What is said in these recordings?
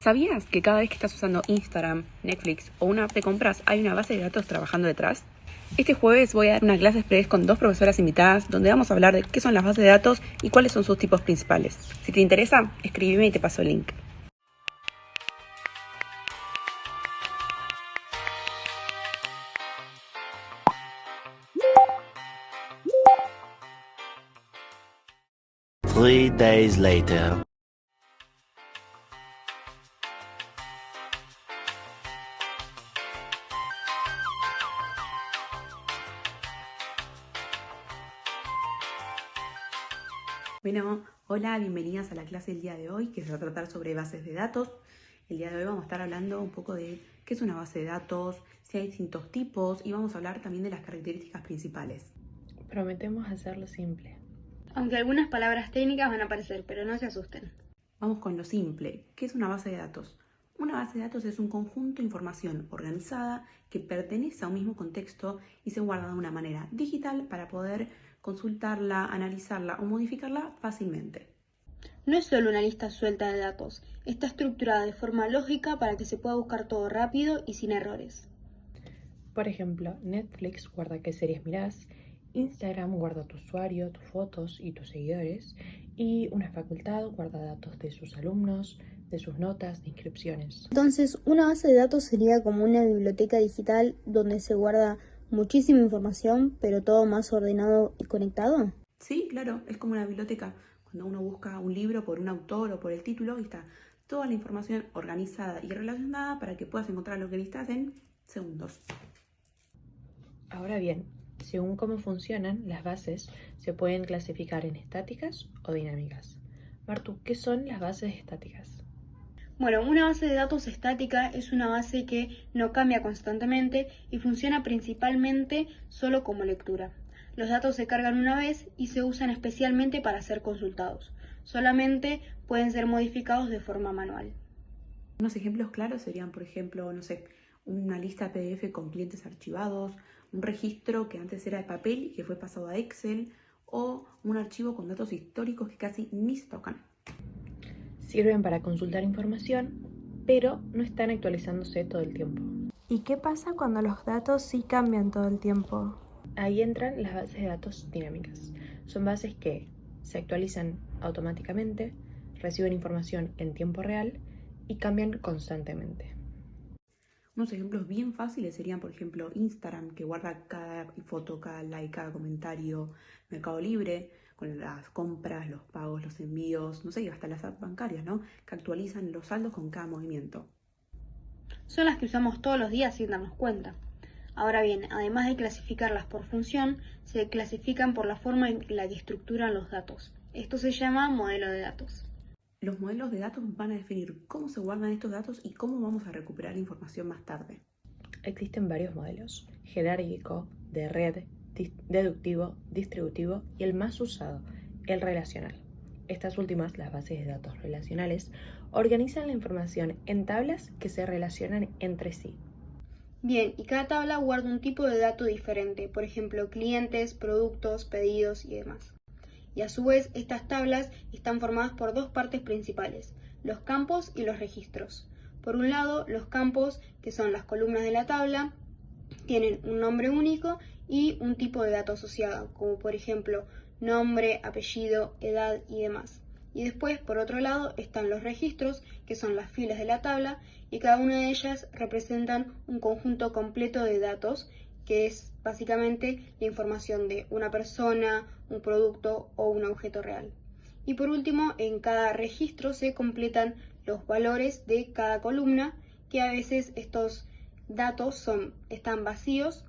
¿Sabías que cada vez que estás usando Instagram, Netflix o una app de compras hay una base de datos trabajando detrás? Este jueves voy a dar una clase express con 2 profesoras invitadas donde vamos a hablar de qué son las bases de datos y cuáles son sus tipos principales. Si te interesa, escríbeme y te paso el link. Three days later. Bueno, hola, bienvenidas a la clase del día de hoy, que se va a tratar sobre bases de datos. El día de hoy vamos a estar hablando un poco de qué es una base de datos, si hay distintos tipos y vamos a hablar también de las características principales. Prometemos hacerlo simple. Aunque algunas palabras técnicas van a aparecer, pero no se asusten. Vamos con lo simple. ¿Qué es una base de datos? Una base de datos es un conjunto de información organizada que pertenece a un mismo contexto y se guarda de una manera digital para poder consultarla, analizarla o modificarla fácilmente. No es solo una lista suelta de datos, está estructurada de forma lógica para que se pueda buscar todo rápido y sin errores. Por ejemplo, Netflix guarda qué series mirás, Instagram guarda tu usuario, tus fotos y tus seguidores, y una facultad guarda datos de sus alumnos, de sus notas, de inscripciones. Entonces, una base de datos sería como una biblioteca digital donde se guarda muchísima información, pero todo más ordenado y conectado. Sí, claro, es como una biblioteca. Cuando uno busca un libro por un autor o por el título, ahí está toda la información organizada y relacionada para que puedas encontrar lo que necesitas en segundos. Ahora bien, según cómo funcionan, las bases se pueden clasificar en estáticas o dinámicas. Martu, ¿qué son las bases estáticas? Bueno, una base de datos estática es una base que no cambia constantemente y funciona principalmente solo como lectura. Los datos se cargan una vez y se usan especialmente para ser consultados. Solamente pueden ser modificados de forma manual. Unos ejemplos claros serían, por ejemplo, una lista PDF con clientes archivados, un registro que antes era de papel y que fue pasado a Excel, o un archivo con datos históricos que casi ni se tocan. Sirven para consultar información, pero no están actualizándose todo el tiempo. ¿Y qué pasa cuando los datos sí cambian todo el tiempo? Ahí entran las bases de datos dinámicas. Son bases que se actualizan automáticamente, reciben información en tiempo real y cambian constantemente. Unos ejemplos bien fáciles serían, por ejemplo, Instagram, que guarda cada foto, cada like, cada comentario. Mercado Libre, con las compras, los pagos, los envíos, no sé, y hasta las apps bancarias, ¿no? Que actualizan los saldos con cada movimiento. Son las que usamos todos los días sin darnos cuenta. Ahora bien, además de clasificarlas por función, se clasifican por la forma en la que estructuran los datos. Esto se llama modelo de datos. Los modelos de datos van a definir cómo se guardan estos datos y cómo vamos a recuperar la información más tarde. Existen varios modelos: jerárquico, de red, deductivo, distributivo y el más usado, el relacional. Estas últimas, las bases de datos relacionales, organizan la información en tablas que se relacionan entre sí. Bien, y cada tabla guarda un tipo de dato diferente, por ejemplo, clientes, productos, pedidos y demás. Y a su vez, estas tablas están formadas por dos partes principales, los campos y los registros. Por un lado, los campos, que son las columnas de la tabla, tienen un nombre único y un tipo de dato asociado, como por ejemplo nombre, apellido, edad y demás. Y después, por otro lado, están los registros, que son las filas de la tabla, y cada una de ellas representan un conjunto completo de datos, que es básicamente la información de una persona, un producto o un objeto real. Y por último, en cada registro se completan los valores de cada columna, que a veces estos datos están vacíos,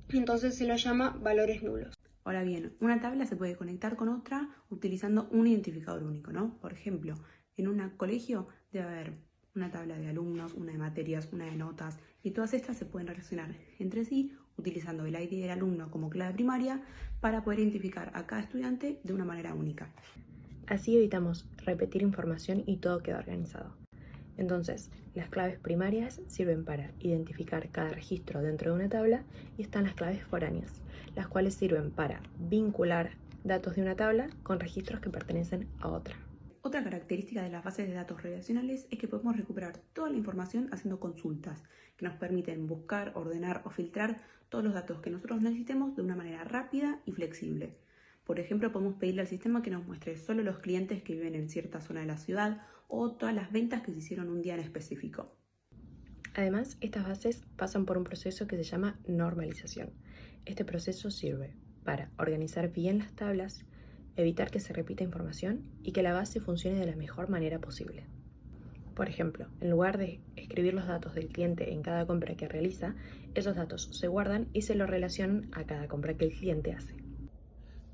entonces se los llama valores nulos. Ahora bien, una tabla se puede conectar con otra utilizando un identificador único, ¿no? Por ejemplo, en un colegio debe haber una tabla de alumnos, una de materias, una de notas, y todas estas se pueden relacionar entre sí utilizando el ID del alumno como clave primaria para poder identificar a cada estudiante de una manera única. Así evitamos repetir información y todo queda organizado. Entonces, las claves primarias sirven para identificar cada registro dentro de una tabla y están las claves foráneas, las cuales sirven para vincular datos de una tabla con registros que pertenecen a otra. Otra característica de las bases de datos relacionales es que podemos recuperar toda la información haciendo consultas, que nos permiten buscar, ordenar o filtrar todos los datos que nosotros necesitemos de una manera rápida y flexible. Por ejemplo, podemos pedirle al sistema que nos muestre solo los clientes que viven en cierta zona de la ciudad o todas las ventas que se hicieron un día en específico. Además, estas bases pasan por un proceso que se llama normalización. Este proceso sirve para organizar bien las tablas, evitar que se repita información y que la base funcione de la mejor manera posible. Por ejemplo, en lugar de escribir los datos del cliente en cada compra que realiza, esos datos se guardan y se los relacionan a cada compra que el cliente hace.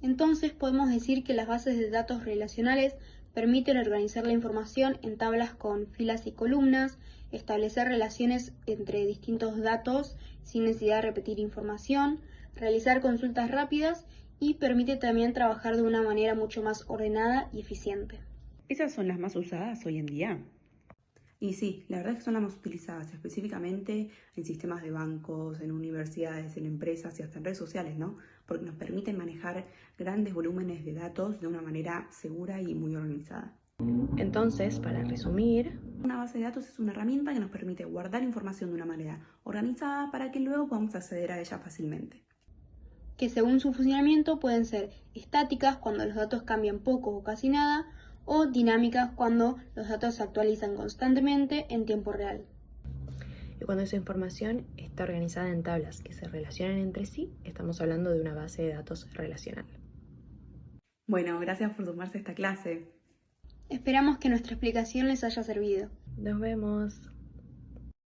Entonces podemos decir que las bases de datos relacionales permiten organizar la información en tablas con filas y columnas, establecer relaciones entre distintos datos sin necesidad de repetir información, realizar consultas rápidas y permite también trabajar de una manera mucho más ordenada y eficiente. ¿Esas son las más usadas hoy en día? Y sí, la verdad es que son las más utilizadas específicamente en sistemas de bancos, en universidades, en empresas y hasta en redes sociales, ¿no? Porque nos permiten manejar grandes volúmenes de datos de una manera segura y muy organizada. Entonces, para resumir, una base de datos es una herramienta que nos permite guardar información de una manera organizada para que luego podamos acceder a ella fácilmente. Que según su funcionamiento pueden ser estáticas cuando los datos cambian poco o casi nada, o dinámicas cuando los datos se actualizan constantemente en tiempo real. Y cuando esa información está organizada en tablas que se relacionan entre sí, estamos hablando de una base de datos relacional. Bueno, gracias por sumarse a esta clase. Esperamos que nuestra explicación les haya servido. Nos vemos.